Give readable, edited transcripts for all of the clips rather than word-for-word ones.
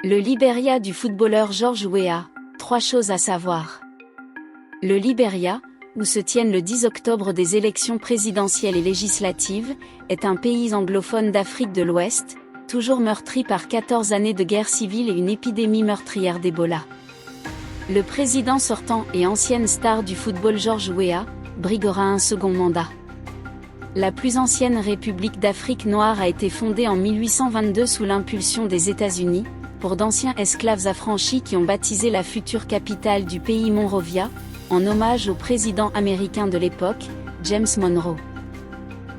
Le Libéria du footballeur George Weah, 3 choses à savoir. Le Libéria, où se tiennent le 10 octobre des élections présidentielles et législatives, est un pays anglophone d'Afrique de l'Ouest, toujours meurtri par 14 années de guerre civile et une épidémie meurtrière d'Ebola. Le président sortant et ancienne star du football George Weah, briguera un second mandat. La plus ancienne république d'Afrique noire a été fondée en 1822 sous l'impulsion des États-Unis, pour d'anciens esclaves affranchis qui ont baptisé la future capitale du pays Monrovia, en hommage au président américain de l'époque, James Monroe.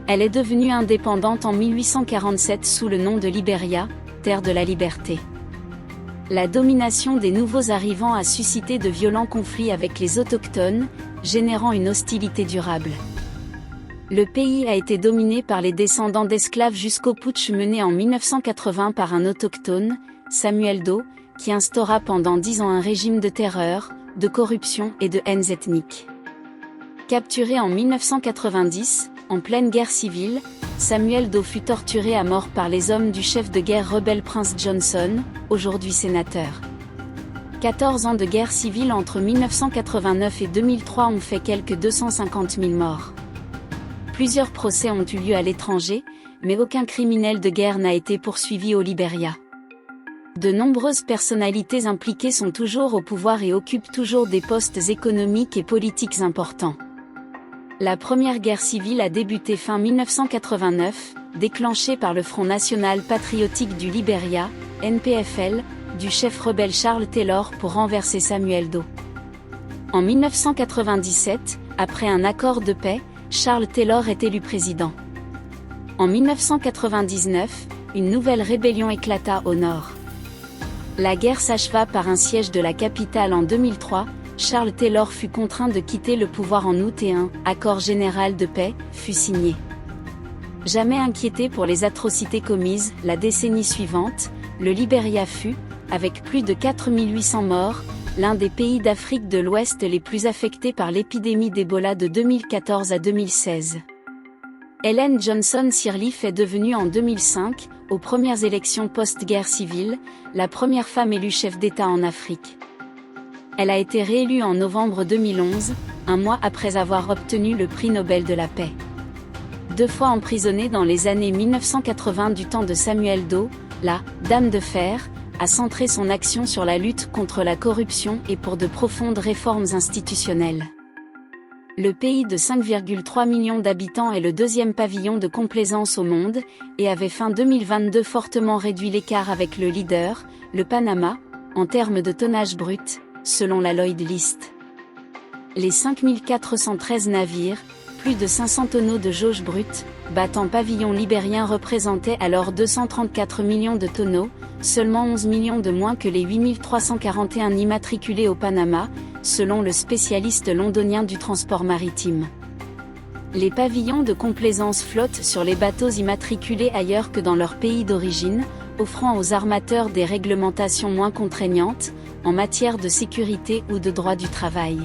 Elle est devenue indépendante en 1847 sous le nom de Libéria, terre de la liberté. La domination des nouveaux arrivants a suscité de violents conflits avec les autochtones, générant une hostilité durable. Le pays a été dominé par les descendants d'esclaves jusqu'au putsch mené en 1980 par un autochtone, Samuel Doe, qui instaura pendant 10 ans un régime de terreur, de corruption et de haines ethniques. Capturé en 1990, en pleine guerre civile, Samuel Doe fut torturé à mort par les hommes du chef de guerre rebelle Prince Johnson, aujourd'hui sénateur. 14 ans de guerre civile entre 1989 et 2003 ont fait quelques 250 000 morts. Plusieurs procès ont eu lieu à l'étranger, mais aucun criminel de guerre n'a été poursuivi au Libéria. De nombreuses personnalités impliquées sont toujours au pouvoir et occupent toujours des postes économiques et politiques importants. La première guerre civile a débuté fin 1989, déclenchée par le Front National Patriotique du Libéria, NPFL, du chef rebelle Charles Taylor pour renverser Samuel Doe. En 1997, après un accord de paix, Charles Taylor est élu président. En 1999, une nouvelle rébellion éclata au nord. La guerre s'acheva par un siège de la capitale en 2003, Charles Taylor fut contraint de quitter le pouvoir en août et un accord général de paix fut signé. Jamais inquiété pour les atrocités commises, la décennie suivante, le Libéria fut, avec plus de 4800 morts, l'un des pays d'Afrique de l'Ouest les plus affectés par l'épidémie d'Ebola de 2014 à 2016. Ellen Johnson Sirleaf est devenue en 2005, aux premières élections post-guerre civile, la première femme élue chef d'État en Afrique. Elle a été réélue en novembre 2011, un mois après avoir obtenu le prix Nobel de la paix. 2 fois emprisonnée dans les années 1980 du temps de Samuel Doe, la « Dame de fer » a centré son action sur la lutte contre la corruption et pour de profondes réformes institutionnelles. Le pays de 5,3 millions d'habitants est le 2e pavillon de complaisance au monde, et avait fin 2022 fortement réduit l'écart avec le leader, le Panama, en termes de tonnage brut, selon la Lloyd List. Les 5413 navires, plus de 500 tonneaux de jauge brute, battant pavillon libérien représentaient alors 234 millions de tonneaux, seulement 11 millions de moins que les 8341 immatriculés au Panama, selon le spécialiste londonien du transport maritime. Les pavillons de complaisance flottent sur les bateaux immatriculés ailleurs que dans leur pays d'origine, offrant aux armateurs des réglementations moins contraignantes, en matière de sécurité ou de droit du travail.